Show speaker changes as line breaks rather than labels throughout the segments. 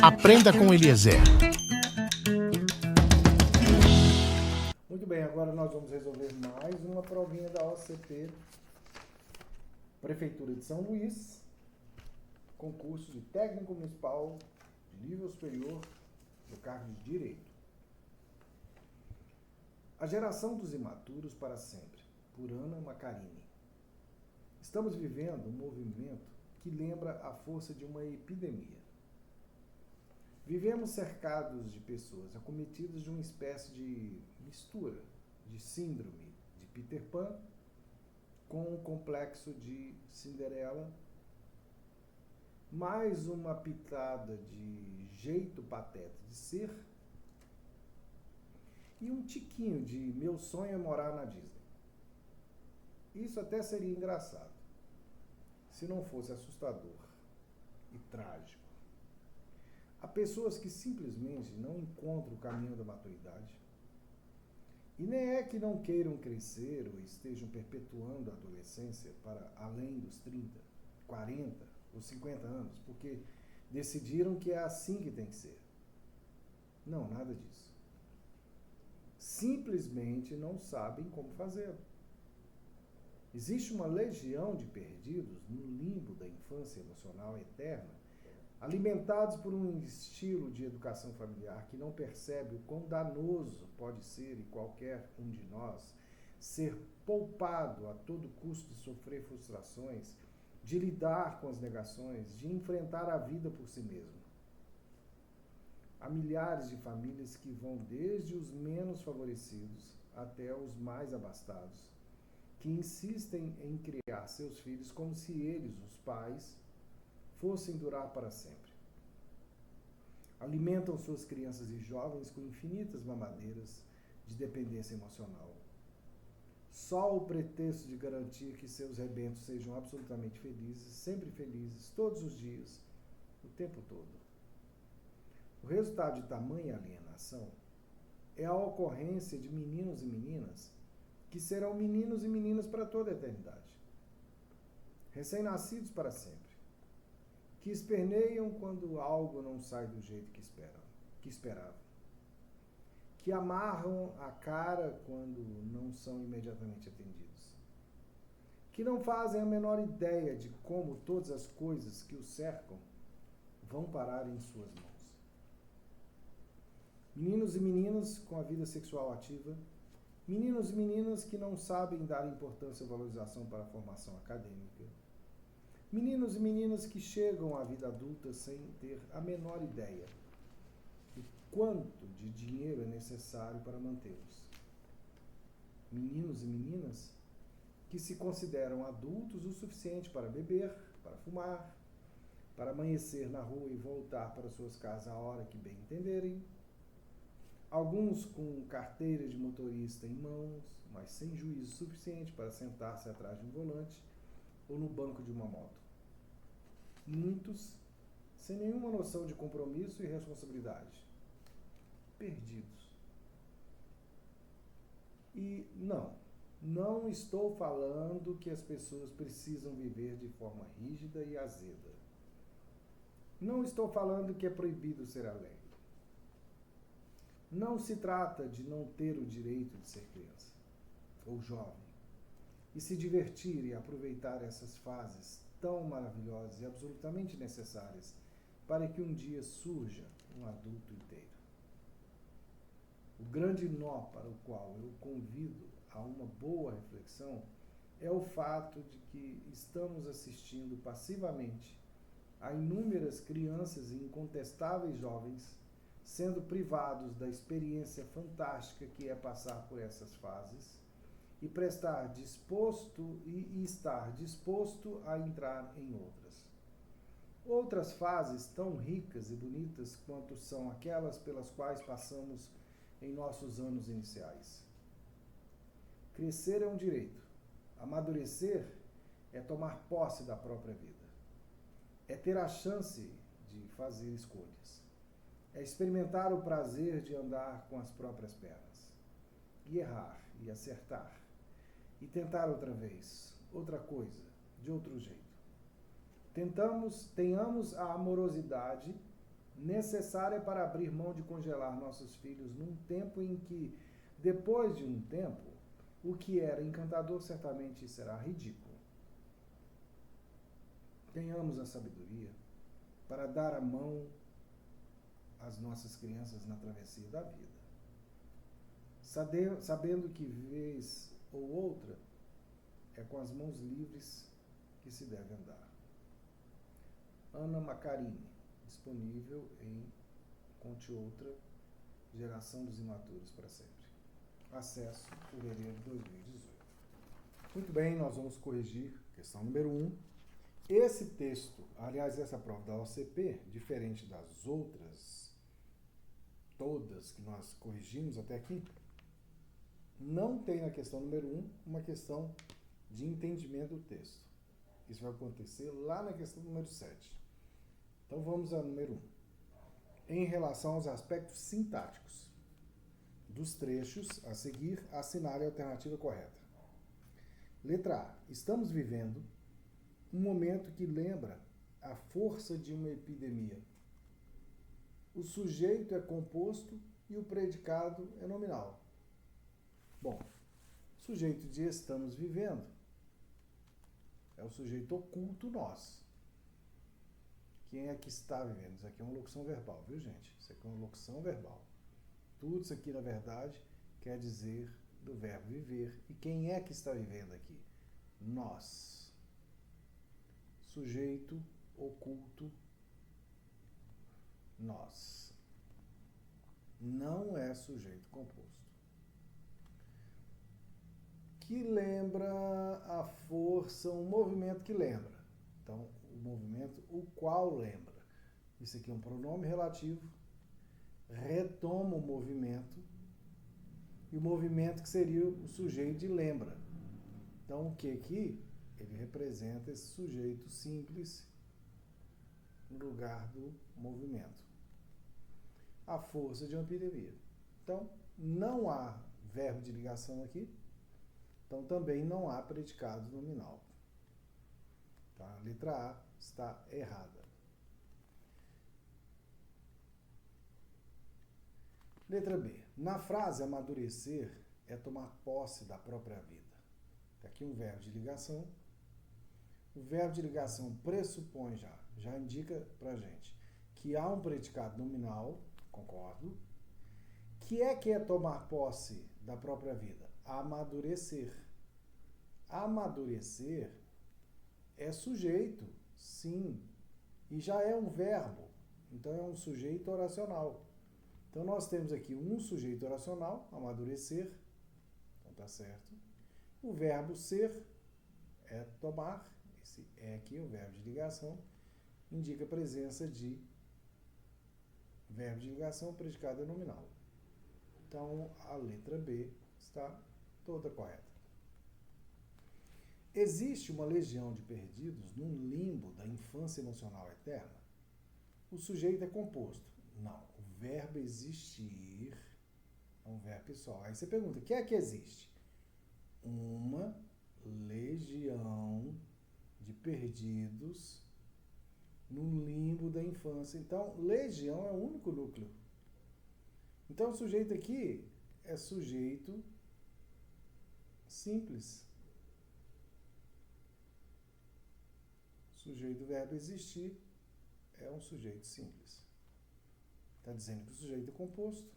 Aprenda com Eliezer.
Muito bem, agora nós vamos resolver mais uma provinha da OCP, Prefeitura de São Luís, concurso de técnico municipal de nível superior do cargo de Direito. A geração dos imaturos para sempre, por Ana Macarini. Estamos vivendo um movimento que lembra a força de uma epidemia. Vivemos cercados de pessoas acometidas de uma espécie de mistura de síndrome de Peter Pan com o complexo de Cinderela, mais uma pitada de jeito pateta de ser e um tiquinho de meu sonho é morar na Disney. Isso até seria engraçado, se não fosse assustador e trágico. Há pessoas que simplesmente não encontram o caminho da maturidade. E nem é que não queiram crescer ou estejam perpetuando a adolescência para além dos 30, 40 ou 50 anos, porque decidiram que é assim que tem que ser. Não, nada disso. Simplesmente não sabem como fazê-lo. Existe uma legião de perdidos no limbo da infância emocional eterna, alimentados por um estilo de educação familiar que não percebe o quão danoso pode ser, e qualquer um de nós, ser poupado a todo custo de sofrer frustrações, de lidar com as negações, de enfrentar a vida por si mesmo. Há milhares de famílias que vão desde os menos favorecidos até os mais abastados, que insistem em criar seus filhos como se eles, os pais, fossem durar para sempre. Alimentam suas crianças e jovens com infinitas mamadeiras de dependência emocional. Só o pretexto de garantir que seus rebentos sejam absolutamente felizes, sempre felizes, todos os dias, o tempo todo. O resultado de tamanha alienação é a ocorrência de meninos e meninas que serão meninos e meninas para toda a eternidade. Recém-nascidos para sempre. Que esperneiam quando algo não sai do jeito que esperavam. Que amarram a cara quando não são imediatamente atendidos. Que não fazem a menor ideia de como todas as coisas que os cercam vão parar em suas mãos. Meninos e meninas com a vida sexual ativa, meninos e meninas que não sabem dar importância e valorização para a formação acadêmica, meninos e meninas que chegam à vida adulta sem ter a menor ideia do quanto de dinheiro é necessário para mantê-los. Meninos e meninas que se consideram adultos o suficiente para beber, para fumar, para amanhecer na rua e voltar para suas casas a hora que bem entenderem. Alguns com carteira de motorista em mãos, mas sem juízo suficiente para sentar-se atrás de um volante ou no banco de uma moto. Muitos sem nenhuma noção de compromisso e responsabilidade. Perdidos. E não estou falando que as pessoas precisam viver de forma rígida e azeda. Não estou falando que é proibido ser alegre. Não se trata de não ter o direito de ser criança ou jovem e se divertir e aproveitar essas fases tão maravilhosas e absolutamente necessárias para que um dia surja um adulto inteiro. O grande nó para o qual eu convido a uma boa reflexão é o fato de que estamos assistindo passivamente a inúmeras crianças e incontestáveis jovens sendo privados da experiência fantástica que é passar por essas fases e estar disposto a entrar em outras. Outras fases tão ricas e bonitas quanto são aquelas pelas quais passamos em nossos anos iniciais. Crescer é um direito. Amadurecer é tomar posse da própria vida. É ter a chance de fazer escolhas. É experimentar o prazer de andar com as próprias pernas. E errar, e acertar. E tentar outra vez, outra coisa, de outro jeito. Tenhamos a amorosidade necessária para abrir mão de congelar nossos filhos num tempo em que, depois de um tempo, o que era encantador certamente será ridículo. Tenhamos a sabedoria para dar a mão às nossas crianças na travessia da vida, sabendo que vez ou outra é com as mãos livres que se deve andar. Ana Macarini, disponível em Conte Outra, Geração dos Imaturos para Sempre. Acesso, fevereiro de 2018. Muito bem, nós vamos corrigir questão número 1. Esse texto, aliás, essa prova da OCP, diferente das outras, todas que nós corrigimos até aqui, não tem na questão número 1 uma questão de entendimento do texto. Isso vai acontecer lá na questão número 7. Então vamos ao número 1. Em relação aos aspectos sintáticos dos trechos a seguir, assinale a alternativa correta. Letra A. Estamos vivendo um momento que lembra a força de uma epidemia. O sujeito é composto e o predicado é nominal. Bom, sujeito de estamos vivendo é o sujeito oculto nós. Quem é que está vivendo? Isso aqui é uma locução verbal, viu, gente? Isso aqui é uma locução verbal. Tudo isso aqui, na verdade, quer dizer do verbo viver. E quem é que está vivendo aqui? Nós. Sujeito oculto nós. Não é sujeito composto. Que lembra a força, um movimento que lembra. Então, o movimento, o qual lembra. Isso aqui é um pronome relativo, retoma o movimento, e o movimento que seria o sujeito de lembra. Então, o que aqui? Ele representa esse sujeito simples no lugar do movimento. A força de uma epidemia. Então, não há verbo de ligação aqui, então também não há predicado nominal. Tá? A letra A está errada. Letra B. Na frase amadurecer é tomar posse da própria vida. Aqui um verbo de ligação. O verbo de ligação pressupõe já indica pra gente que há um predicado nominal, concordo. Que é tomar posse da própria vida? Amadurecer. Amadurecer é sujeito, sim, e já é um verbo, então é um sujeito oracional. Então nós temos aqui um sujeito oracional, amadurecer, então tá certo. O verbo ser é tomar, esse é aqui o verbo de ligação, indica a presença de verbo de ligação, predicado é nominal. Então a letra B está toda correta. Existe uma legião de perdidos num limbo da infância emocional eterna? O sujeito é composto. Não, o verbo existir é um verbo pessoal. Aí você pergunta, o que é que existe? Uma legião de perdidos no limbo da infância. Então, legião é o único núcleo. Então, o sujeito aqui é sujeito simples. Sujeito do verbo existir é um sujeito simples. Está dizendo que o sujeito é composto.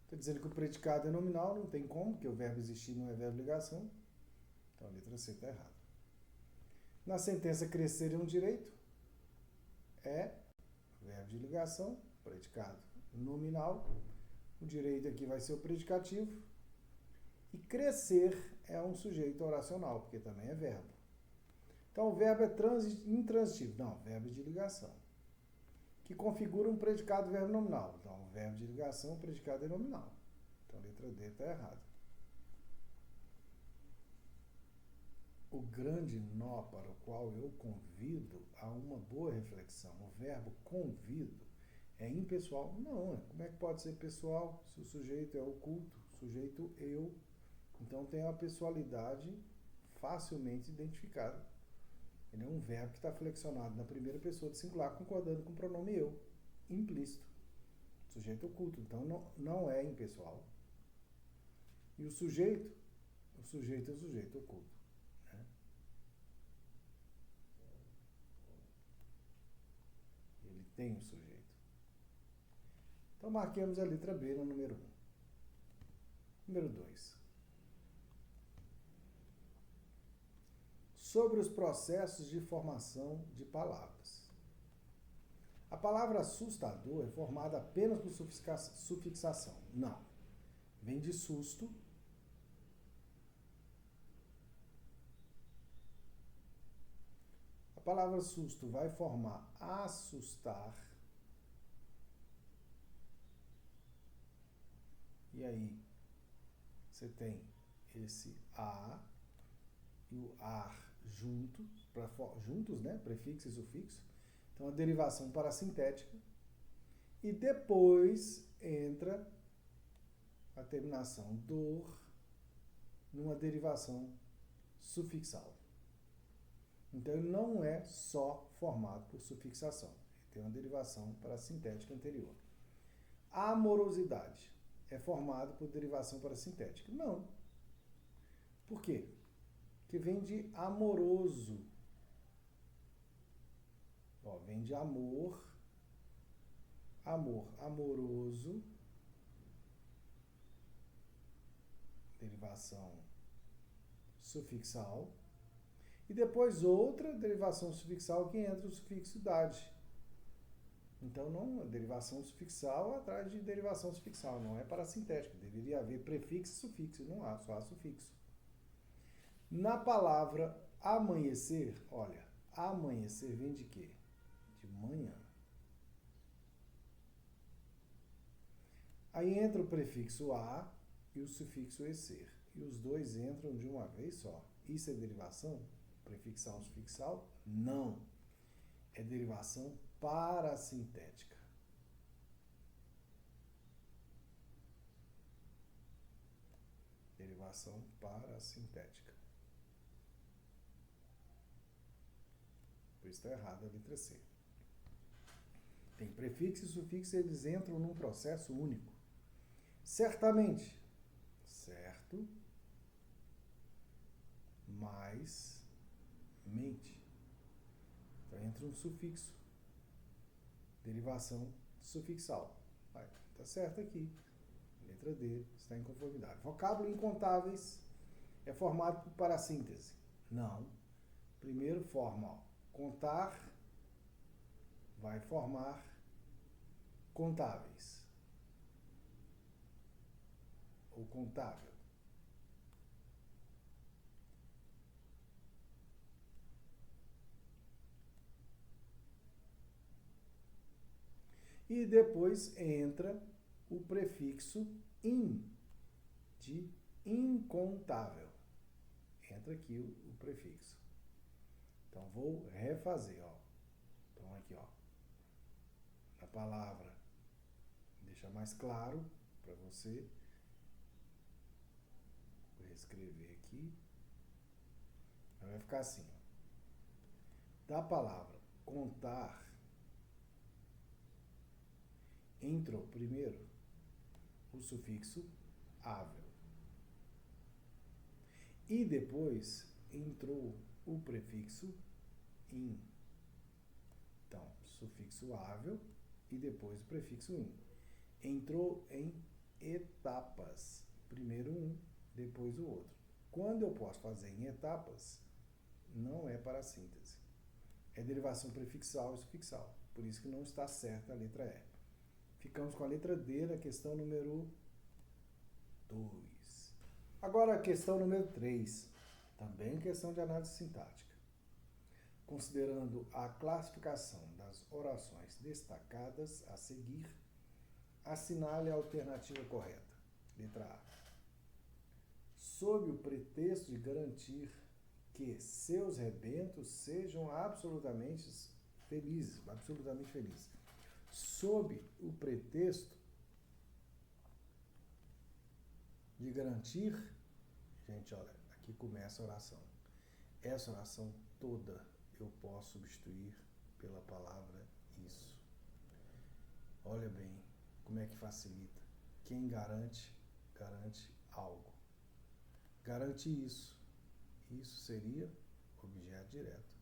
Está dizendo que o predicado é nominal, não tem como, porque o verbo existir não é verbo de ligação. Então a letra C está errada. Na sentença crescer é um direito, é verbo de ligação, predicado nominal. O direito aqui vai ser o predicativo. E crescer é um sujeito oracional, porque também é verbo. Então, o verbo é intransitivo. Não, verbo de ligação. Que configura um predicado verbo nominal. Então, o verbo de ligação, o predicado é nominal. Então, a letra D está errada. O grande nó para o qual eu convido a uma boa reflexão. O verbo convido é impessoal? Não. Como é que pode ser pessoal se o sujeito é oculto? Sujeito eu. Então, tem uma pessoalidade facilmente identificada. Ele é um verbo que está flexionado na primeira pessoa do singular, concordando com o pronome eu, implícito. Sujeito oculto, então não é impessoal. E o sujeito é o sujeito oculto. Né? Ele tem o sujeito. Então marquemos a letra B no número 1. Número 2. Sobre os processos de formação de palavras. A palavra assustador é formada apenas por sufixação. Não. Vem de susto. A palavra susto vai formar assustar. E aí, você tem esse a e o ar juntos, né? Prefixo e sufixo. Então, a derivação parasintética. E depois entra a terminação dor numa derivação sufixal. Então, ele não é só formado por sufixação. Ele tem uma derivação parasintética anterior. A amorosidade é formado por derivação parasintética? Não. Por quê? Porque vem de amoroso. Ó, vem de amor, amoroso, derivação sufixal, e depois outra derivação sufixal que entra o sufixo idade. Então, não, a derivação sufixal atrás de derivação sufixal, não é parasintética. Deveria haver prefixo e sufixo, não há, só há sufixo. Na palavra amanhecer, olha, amanhecer vem de quê? De manhã. Aí entra o prefixo a e o sufixo ecer. E os dois entram de uma vez só. Isso é derivação prefixal sufixal? Não. É derivação parasintética. Derivação parasintética. Por isso está errada a letra C. Tem prefixo e sufixo, eles entram num processo único. Certamente. Certo. Mais. Mente. Então entra um sufixo. Derivação sufixal. Tá certo aqui. Letra D está em conformidade. Vocábulo incontáveis é formado por parassíntese. Não. Primeiro forma, ó, contar vai formar contáveis. Ou contável. E depois entra o prefixo in, de incontável. Entra aqui o prefixo. Então, vou refazer, ó. Então, aqui, ó. A palavra, deixa mais claro para você. Vou reescrever aqui. Vai ficar assim, ó. Da palavra contar, entrou primeiro o sufixo ável. E depois entrou o prefixo in. Então, sufixo ável e depois o prefixo in. Entrou em etapas. Primeiro um, depois o outro. Quando eu posso fazer em etapas, não é parassíntese. É derivação prefixal e sufixal. Por isso que não está certa a letra E. Ficamos com a letra D na questão número 2. Agora a questão número 3. Também questão de análise sintática. Considerando a classificação das orações destacadas a seguir, assinale a alternativa correta. Letra A. Sob o pretexto de garantir que seus rebentos sejam absolutamente felizes. Sob o pretexto de garantir, gente, olha, aqui começa a oração. Essa oração toda eu posso substituir pela palavra isso. Olha bem como é que facilita. Quem garante, garante algo. Garante isso. Isso seria objeto direto.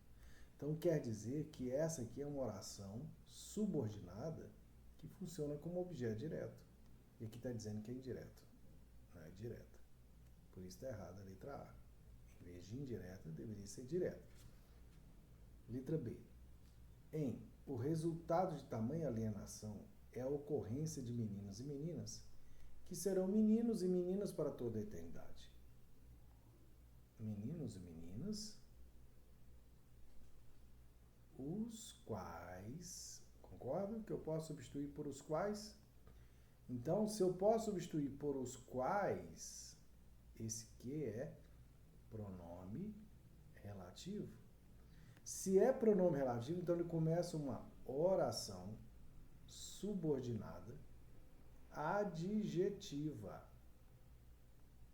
Então quer dizer que essa aqui é uma oração subordinada que funciona como objeto direto. E aqui está dizendo que é indireto, não é direta. Por isso está errada a letra A. Em vez de indireta, deveria ser direta. Letra B. O resultado de tamanha alienação é a ocorrência de meninos e meninas que serão meninos e meninas para toda a eternidade. Meninos e meninas, os quais, concorda que eu posso substituir por os quais? Então, se eu posso substituir por os quais, esse que é pronome relativo. Se é pronome relativo, então ele começa uma oração subordinada adjetiva.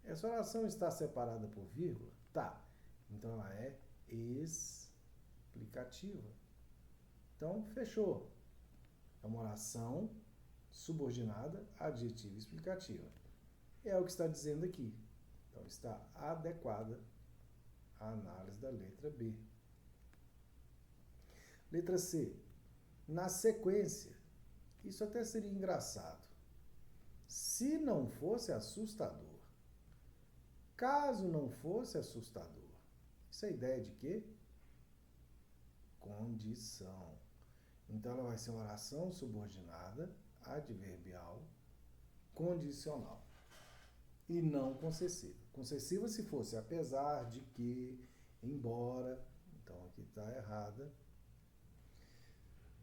Essa oração está separada por vírgula? Tá. Então ela é explicativa. Então, fechou. É uma oração subordinada adjetiva explicativa. É o que está dizendo aqui. Então, está adequada a análise da letra B. Letra C. Na sequência, isso até seria engraçado. Se não fosse assustador. Caso não fosse assustador. Isso é ideia de quê? Condição. Então, ela vai ser uma oração subordinada, adverbial, condicional. E não concessiva. Concessiva se fosse apesar de que, embora. Então, aqui está errada.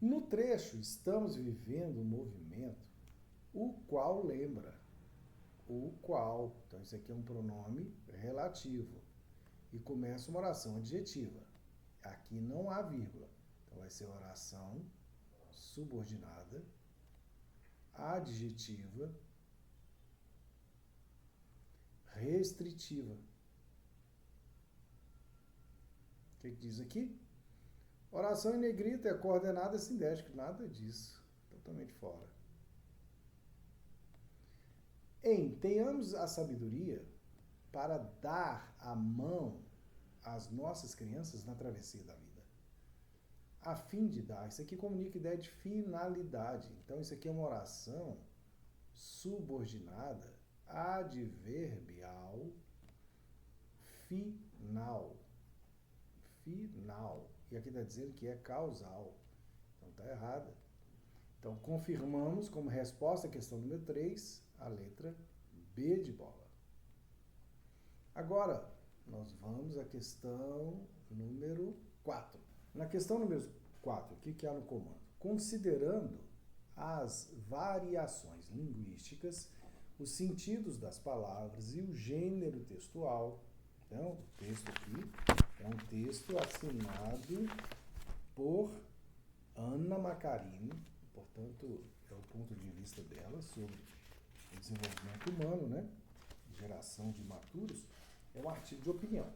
No trecho, estamos vivendo um movimento, o qual lembra. O qual. Então, isso aqui é um pronome relativo. E começa uma oração adjetiva. Aqui não há vírgula. Então, vai ser oração subordinada, adjetiva, restritiva. O que diz aqui? Oração em negrita é coordenada sindética. Nada disso. Totalmente fora. Tenhamos a sabedoria para dar a mão às nossas crianças na travessia da vida. A fim de dar. Isso aqui comunica a ideia de finalidade. Então, isso aqui é uma oração subordinada, adverbial, final. Final. E aqui está dizendo que é causal. Então, está errada. Então, confirmamos como resposta à questão número 3, a letra B de bola. Agora, nós vamos à questão número 4. Na questão número 4, o que há no comando? Considerando as variações linguísticas, os sentidos das palavras e o gênero textual. Então, o texto aqui é um texto assinado por Ana Macarini, portanto, é o ponto de vista dela sobre o desenvolvimento humano, né? Geração de imaturos, é um artigo de opinião.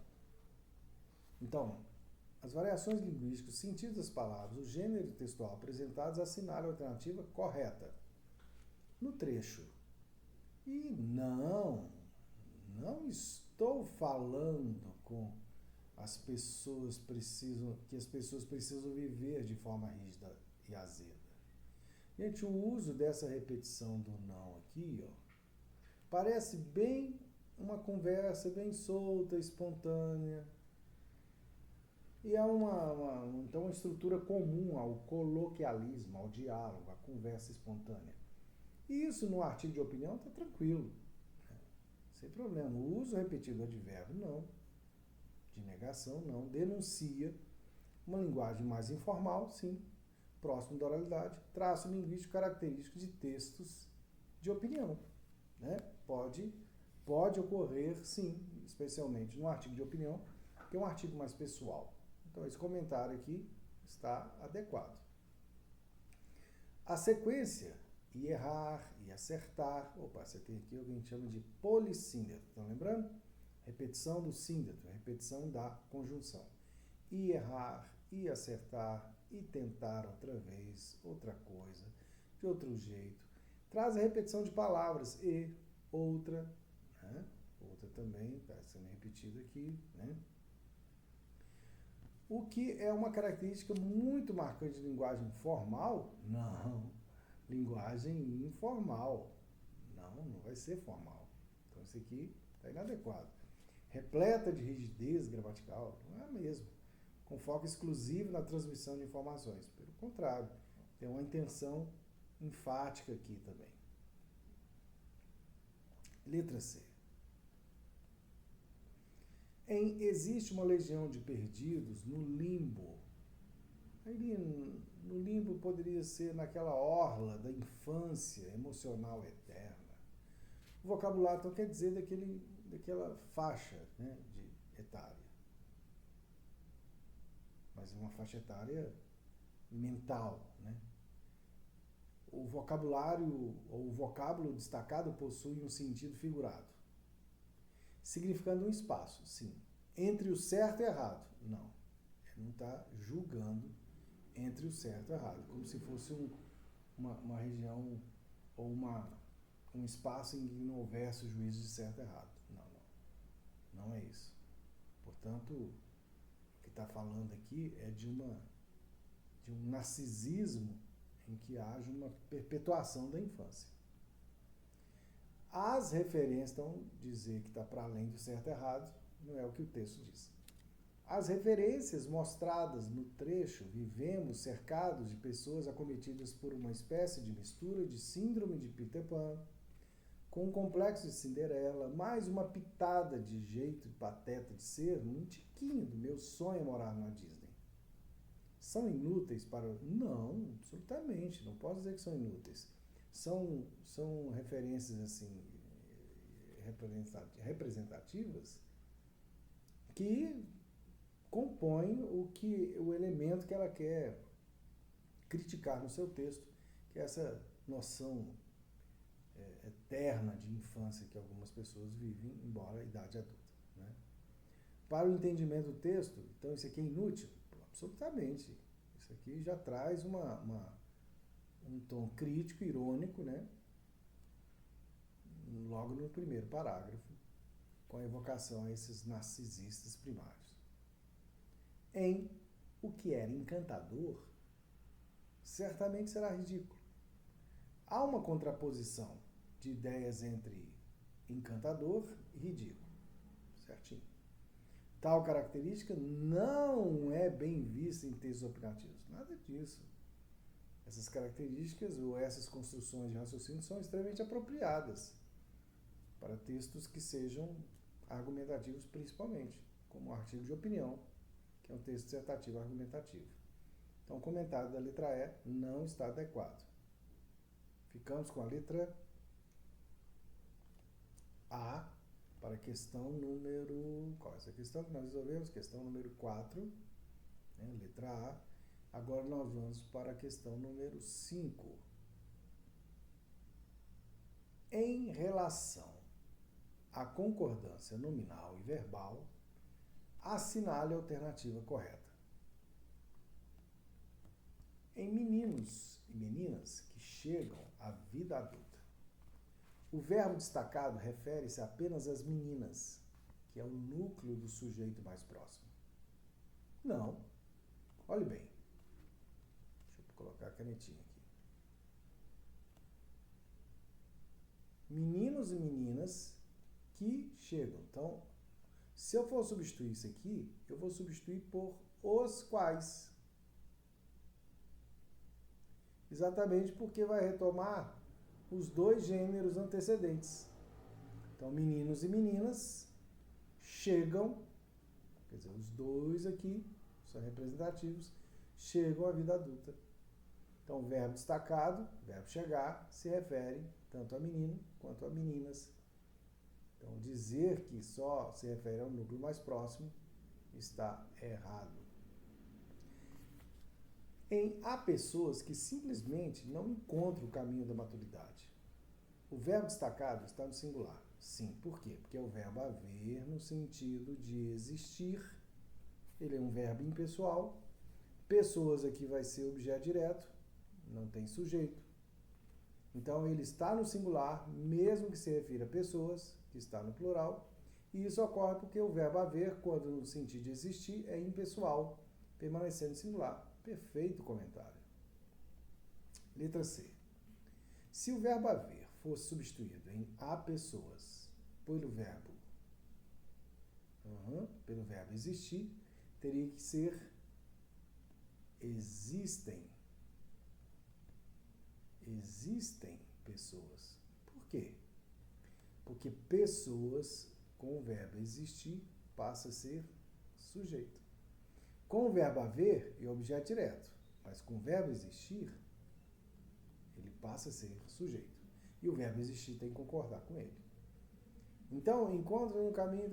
Então, as variações linguísticas, os sentidos das palavras, o gênero textual apresentados assinalem a alternativa correta. No trecho. E não estou falando com as pessoas que as pessoas precisam viver de forma rígida e azeda. Gente, o uso dessa repetição do não aqui, ó, parece bem uma conversa bem solta, espontânea. E é então uma estrutura comum ao coloquialismo, ao diálogo, à conversa espontânea. E isso no artigo de opinião está tranquilo, né? Sem problema. O uso repetido do advérbio, não. De negação, não. Denuncia uma linguagem mais informal, sim. Próximo da oralidade. Traço linguístico característico de textos de opinião, né? Pode ocorrer, sim, especialmente no artigo de opinião, que é um artigo mais pessoal. Então, esse comentário aqui está adequado. A sequência, e errar, e acertar. Opa, você tem aqui o que a gente chama de polissíndeto. Estão lembrando? Repetição do síndeto, repetição da conjunção. E errar, e acertar, e tentar outra vez, outra coisa, de outro jeito. Traz a repetição de palavras, e, outra, né? Outra também está sendo repetida aqui, né? O que é uma característica muito marcante de linguagem formal? Não. Linguagem informal. Não vai ser formal. Então, isso aqui está inadequado. Repleta de rigidez gramatical? Não é mesmo. Com foco exclusivo na transmissão de informações. Pelo contrário, tem uma intenção enfática aqui também. Letra C. Existe uma legião de perdidos no limbo. Ali, no limbo poderia ser naquela orla da infância emocional eterna. O vocabulário, então, quer dizer daquela faixa, né, de etária. Mas é uma faixa etária mental, né? O vocabulário, ou o vocábulo destacado possui um sentido figurado, significando um espaço, sim. Entre o certo e o errado, não. Ele não está julgando entre o certo e o errado, como se fosse uma região ou um espaço em que não houvesse o juízo de certo e errado. Não é isso. Portanto, o que está falando aqui é de um narcisismo em que haja uma perpetuação da infância. As referências, então, dizer que está para além do certo e errado, não é o que o texto diz. As referências mostradas no trecho, vivemos cercados de pessoas acometidas por uma espécie de mistura de síndrome de Peter Pan, com um complexo de Cinderela, mais uma pitada de jeito pateta de ser, um tiquinho do meu sonho é morar na Disney. São inúteis para... Não, absolutamente, não posso dizer que são inúteis. São referências, assim, representativas que compõem o elemento que ela quer criticar no seu texto, que é essa noção eterna de infância que algumas pessoas vivem, embora a idade adulta, né? Para o entendimento do texto, então isso aqui é inútil? Absolutamente. Isso aqui já traz um tom crítico, irônico, né? Logo no primeiro parágrafo, com a evocação a esses narcisistas primários. O que era encantador, certamente será ridículo. Há uma contraposição de ideias entre encantador e ridículo. Certinho. Tal característica não é bem vista em textos opinativos. Nada disso. Essas características ou essas construções de raciocínio são extremamente apropriadas para textos que sejam argumentativos principalmente, como o artigo de opinião, que é um texto dissertativo argumentativo. Então, o comentário da letra E não está adequado. Ficamos com a letra A para a questão número... Qual é essa questão que nós resolvemos? Questão número 4, né, letra A. Agora nós vamos para a questão número 5. Em relação à concordância nominal e verbal, assinale a alternativa correta. Em meninos e meninas que chegam à vida adulta, o verbo destacado refere-se apenas às meninas, que é o núcleo do sujeito mais próximo. Não. Olhe bem. Deixa eu colocar a canetinha aqui. Meninos e meninas que chegam. Então, se eu for substituir isso aqui, eu vou substituir por os quais. Exatamente porque vai retomar os dois gêneros antecedentes. Então, meninos e meninas chegam, quer dizer, os dois aqui são representativos, chegam à vida adulta. Então, o verbo destacado, verbo chegar, se refere tanto a menino quanto a meninas. Então, dizer que só se refere ao núcleo mais próximo está errado. Há pessoas que simplesmente não encontram o caminho da maturidade. O verbo destacado está no singular. Sim, por quê? Porque é o verbo haver no sentido de existir. Ele é um verbo impessoal, Pessoas aqui vai ser objeto direto, não tem sujeito. Então, ele está no singular, mesmo que se refira a pessoas, que está no plural. E isso ocorre porque o verbo haver, quando no sentido de existir, é impessoal, permanecendo singular. Perfeito comentário. Letra C. Se o verbo haver fosse substituído em há pessoas pelo verbo existir, teria que ser existem. Existem pessoas. Por quê? Porque pessoas com o verbo existir passa a ser sujeito. Com o verbo haver é objeto direto, mas com o verbo existir ele passa a ser sujeito. E o verbo existir tem que concordar com ele. Então, encontra no caminho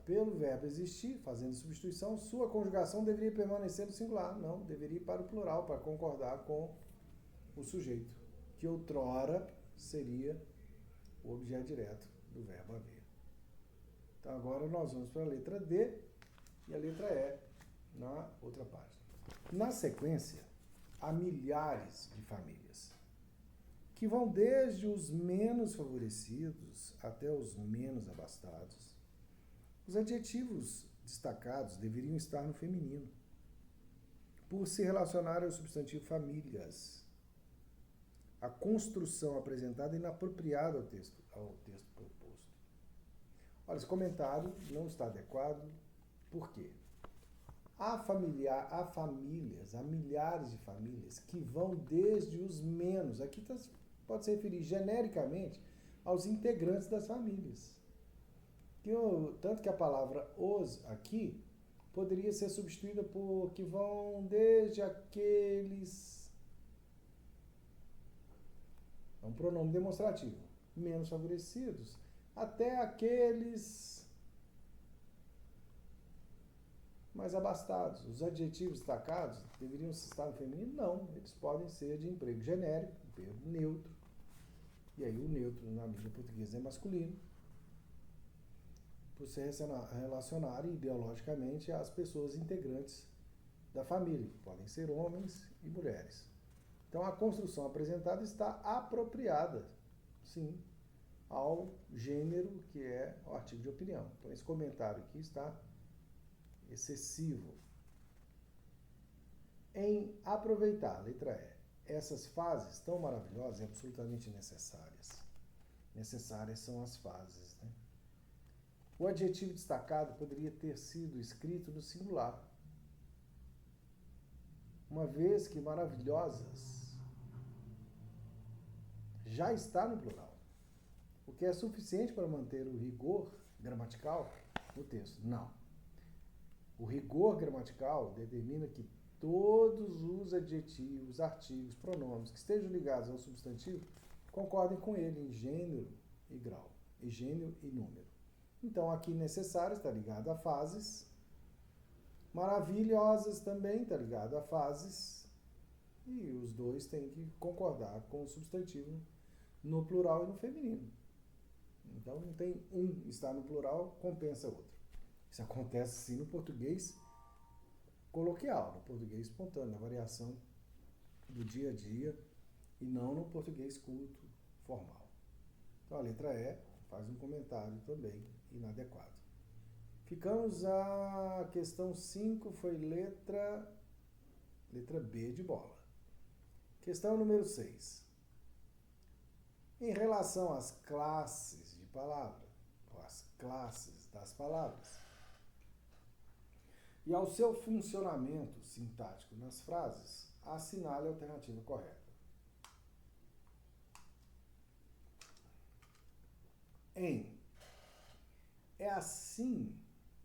pelo verbo existir, fazendo substituição, sua conjugação deveria permanecer no singular. Não, deveria ir para o plural, para concordar com o sujeito, que outrora seria o objeto direto do verbo haver. Então, agora nós vamos para a letra D e a letra E na outra página. Na sequência, há milhares de famílias, que vão desde os menos favorecidos até os menos abastados. Os adjetivos destacados deveriam estar no feminino, por se relacionar ao substantivo famílias. A construção apresentada é inapropriada ao texto proposto. Olha, esse comentário não está adequado. Por quê? Há famílias, há milhares de famílias que vão desde os menos, aqui pode se referir genericamente aos integrantes das famílias. Tanto que a palavra os aqui poderia ser substituída por que vão desde aqueles. É um pronome demonstrativo. Menos favorecidos até aqueles mais abastados. Os adjetivos destacados deveriam estar no feminino? Não, eles podem ser de emprego genérico, verbo neutro. E aí o neutro na língua portuguesa é masculino, por se relacionarem ideologicamente às pessoas integrantes da família, que podem ser homens e mulheres. Então a construção apresentada está apropriada, sim, ao gênero que é o artigo de opinião. Então esse comentário aqui está excessivo. Em aproveitar, letra E, essas fases tão maravilhosas e absolutamente necessárias. Necessárias são as fases, né? O adjetivo destacado poderia ter sido escrito no singular, uma vez que maravilhosas já está no plural, o que é suficiente para manter o rigor gramatical no texto. Não. O rigor gramatical determina que todos os adjetivos, artigos, pronomes que estejam ligados ao substantivo concordem com ele em gênero e grau, em gênero e número. Então, aqui necessário está ligado a fases, maravilhosas também está ligado a fases, e os dois têm que concordar com o substantivo no plural e no feminino. Então, não tem um estar no plural, compensa outro. Isso acontece sim no português coloquial, no português espontâneo, na variação do dia a dia, e não no português culto, formal. Então, a letra E faz um comentário também inadequado. Ficamos a questão 5, foi letra B de bola. Questão número 6. Em relação às classes de palavra, ou às classes das palavras, e ao seu funcionamento sintático nas frases, assinale a alternativa correta. É assim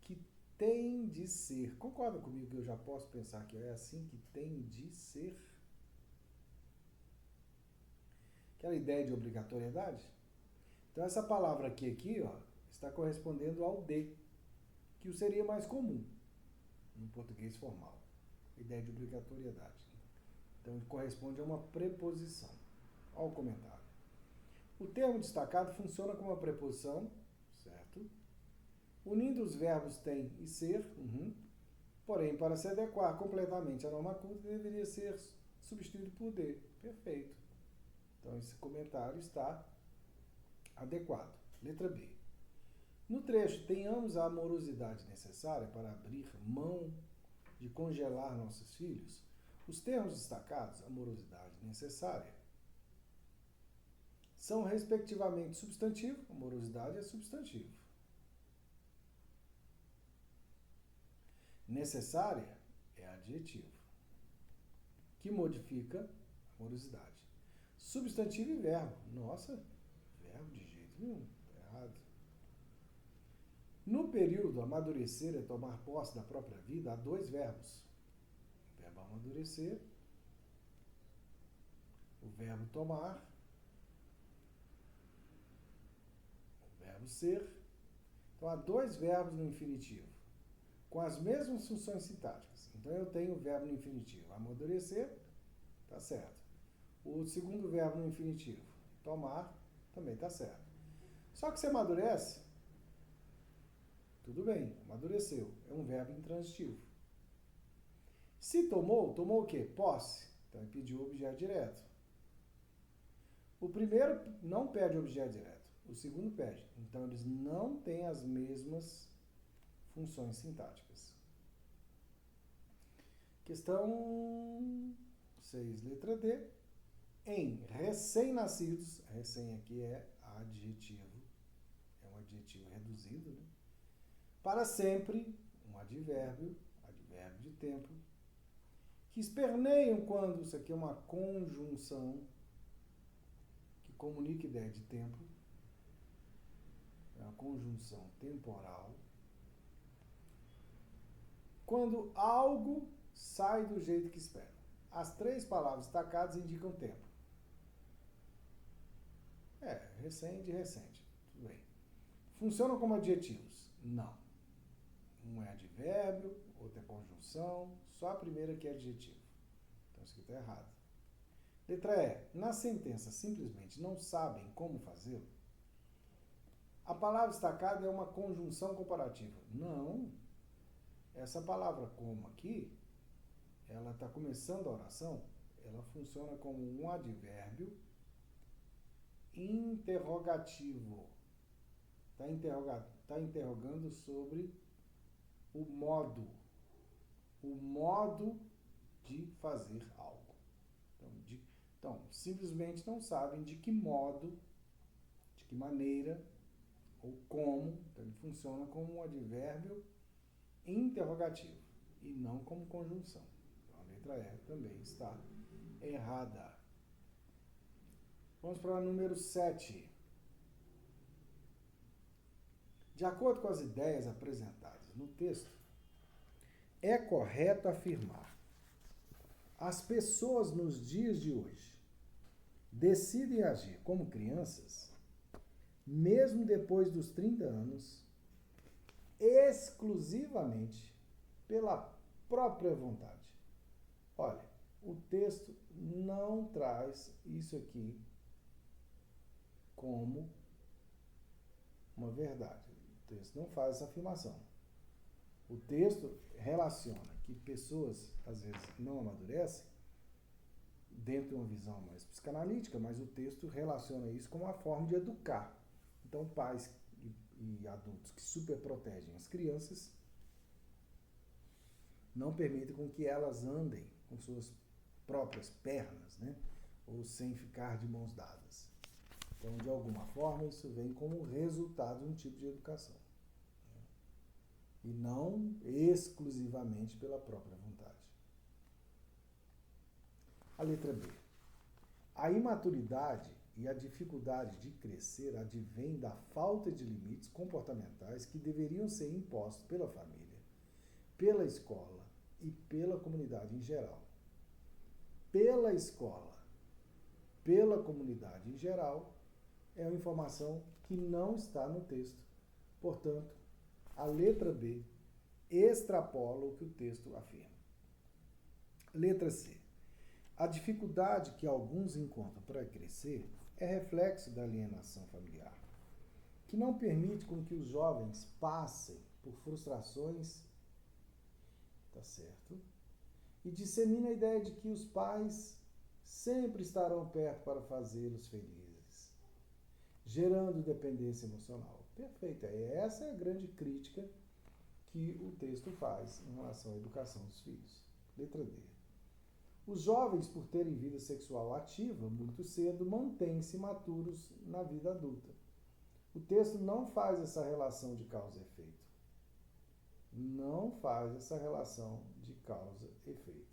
que tem de ser. Concorda comigo que eu já posso pensar que é assim que tem de ser? Aquela ideia de obrigatoriedade? Então, essa palavra aqui ó, está correspondendo ao de, que seria mais comum no português formal. Ideia de obrigatoriedade. Então, corresponde a uma preposição. Olha o comentário. O termo destacado funciona como uma preposição, certo? Unindo os verbos tem e ser, Porém, para se adequar completamente à norma culta, deveria ser substituído por D. Perfeito. Então, esse comentário está adequado. Letra B. No trecho, tenhamos a amorosidade necessária para abrir mão de congelar nossos filhos. Os termos destacados, amorosidade necessária, são respectivamente substantivo, amorosidade é substantivo. Necessária é adjetivo, que modifica amorosidade. Substantivo e verbo. Nossa, verbo de jeito nenhum, tá errado. No período amadurecer é tomar posse da própria vida, há dois verbos. O verbo amadurecer, o verbo tomar, o verbo ser. Então, há dois verbos no infinitivo, com as mesmas funções sintáticas. Então, eu tenho o verbo no infinitivo, amadurecer, tá certo. O segundo verbo no infinitivo, tomar, também tá certo. Só que se amadurece, tudo bem, amadureceu, é um verbo intransitivo. Se tomou, tomou o quê? Posse. Então, ele pediu objeto direto. O primeiro não pede objeto direto, o segundo pede. Então, eles não têm as mesmas funções sintáticas. Questão 6, letra D. Em recém-nascidos, recém aqui é adjetivo, é um adjetivo reduzido, né? Para sempre, um advérbio, advérbio de tempo, que esperneiam quando, isso aqui é uma conjunção que comunica ideia de tempo, é uma conjunção temporal, quando algo sai do jeito que espera. As três palavras destacadas indicam tempo. Recém de recente, tudo bem. Funcionam como adjetivos? Não. Um é advérbio, outro é conjunção, só a primeira que é adjetivo. Então, isso aqui está errado. Letra E. Na sentença simplesmente não sabem como fazê-lo, a palavra destacada é uma conjunção comparativa. Não. Essa palavra como aqui, ela está começando a oração, ela funciona como um advérbio interrogativo. Está interrogando sobre o modo de fazer algo. Então, simplesmente não sabem de que modo, de que maneira ou como. Então, ele funciona como um advérbio interrogativo e não como conjunção. Então, a letra E também está errada. Vamos para o número 7. De acordo com as ideias apresentadas no texto, é correto afirmar: as pessoas nos dias de hoje decidem agir como crianças, mesmo depois dos 30 anos, exclusivamente pela própria vontade. Olha, o texto não traz isso aqui como uma verdade. O texto não faz essa afirmação. O texto relaciona que pessoas, às vezes, não amadurecem dentro de uma visão mais psicanalítica, mas o texto relaciona isso com uma forma de educar. Então, pais e adultos que superprotegem as crianças não permitem com que elas andem com suas próprias pernas, né? Ou sem ficar de mãos dadas. Então, de alguma forma, isso vem como resultado de um tipo de educação. E não exclusivamente pela própria vontade. A letra B. A imaturidade e a dificuldade de crescer advém da falta de limites comportamentais que deveriam ser impostos pela família, pela escola e pela comunidade em geral. Pela escola, pela comunidade em geral, é uma informação que não está no texto. Portanto, a letra B extrapola o que o texto afirma. Letra C. A dificuldade que alguns encontram para crescer é reflexo da alienação familiar, que não permite com que os jovens passem por frustrações tá certo? E dissemina a ideia de que os pais sempre estarão perto para fazê-los felizes, gerando dependência emocional. Perfeito. Essa é a grande crítica que o texto faz em relação à educação dos filhos. Letra D. Os jovens, por terem vida sexual ativa muito cedo, mantêm-se maturos na vida adulta. O texto não faz essa relação de causa e efeito. Não faz essa relação de causa e efeito.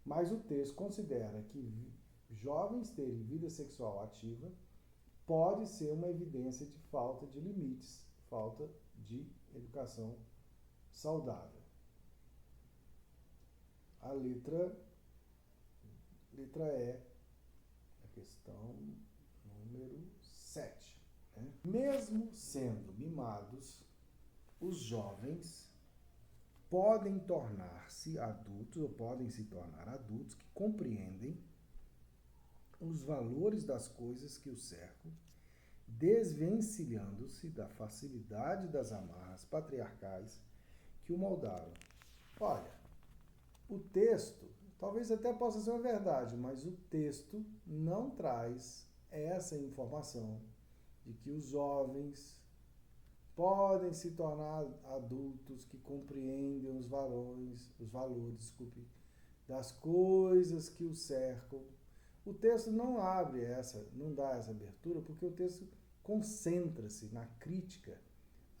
Mas o texto considera que jovens terem vida sexual ativa pode ser uma evidência de falta de limites, falta de educação saudável. A letra E, a questão número 7. Né? Mesmo sendo mimados, os jovens podem tornar-se adultos ou podem se tornar adultos que compreendem os valores das coisas que os cercam, desvencilhando-se da facilidade das amarras patriarcais que o moldaram. Olha, o texto, talvez até possa ser uma verdade, mas o texto não traz essa informação de que os jovens podem se tornar adultos que compreendem os valores, das coisas que os cercam. O texto não não dá essa abertura, porque o texto concentra-se na crítica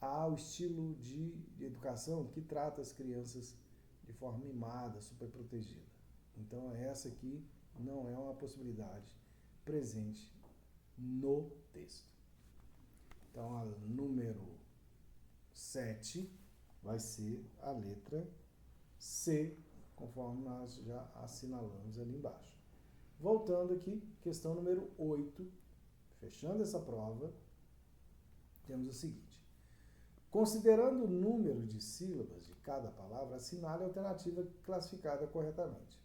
ao estilo de educação que trata as crianças de forma mimada, superprotegida. Então, essa aqui não é uma possibilidade presente no texto. Então, a número 7 vai ser a letra C, conforme nós já assinalamos ali embaixo. Voltando aqui, questão número 8, fechando essa prova, temos o seguinte. Considerando o número de sílabas de cada palavra, assinale a alternativa classificada corretamente.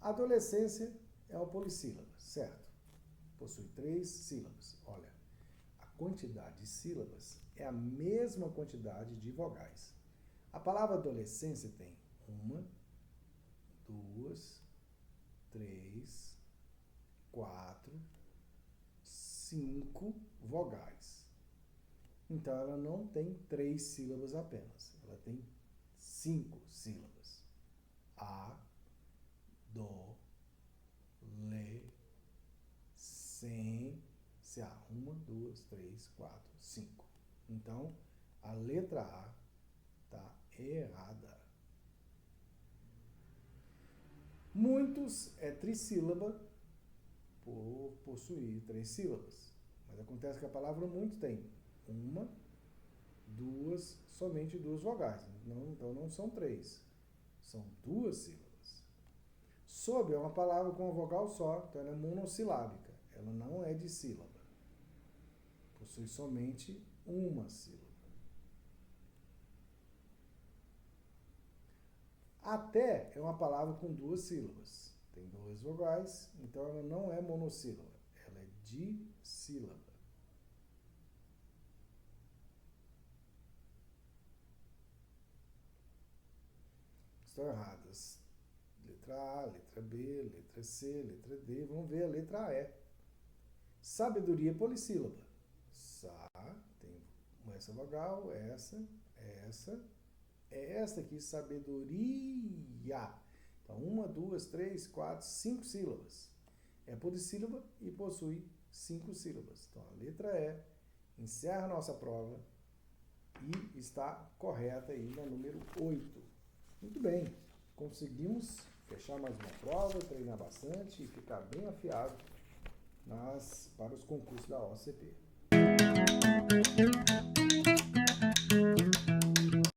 Adolescência é uma polissílaba, certo? Possui 3 sílabas. Olha, a quantidade de sílabas é a mesma quantidade de vogais. A palavra adolescência tem 1, 2, 3, 4, 5 vogais. Então, ela não tem 3 sílabas apenas. Ela tem 5 sílabas. A, do, le, sem, se a. 1, 2, 3, 4, 5. Então, a letra A está errada. Muitos é trissílaba por possuir 3 sílabas. Mas acontece que a palavra muito tem 1, 2, somente 2 vogais. Então não são 3, são 2 sílabas. Sob é uma palavra com uma vogal só, então ela é monossilábica. Ela não é de sílaba. Possui somente uma sílaba. Até é uma palavra com 2 sílabas. Tem 2 vogais, então ela não é monossílaba. Ela é dissílaba. Estão erradas. Letra A, letra B, letra C, letra D. Vamos ver a letra E. Sabedoria polissílaba. Sa, tem essa vogal, essa, é esta aqui, sabedoria. Então, 1, 2, 3, 4, 5 sílabas. É polissílaba e possui 5 sílabas. Então, a letra E encerra a nossa prova e está correta aí na número 8. Muito bem, conseguimos fechar mais uma prova, treinar bastante e ficar bem afiado para os concursos da OCP.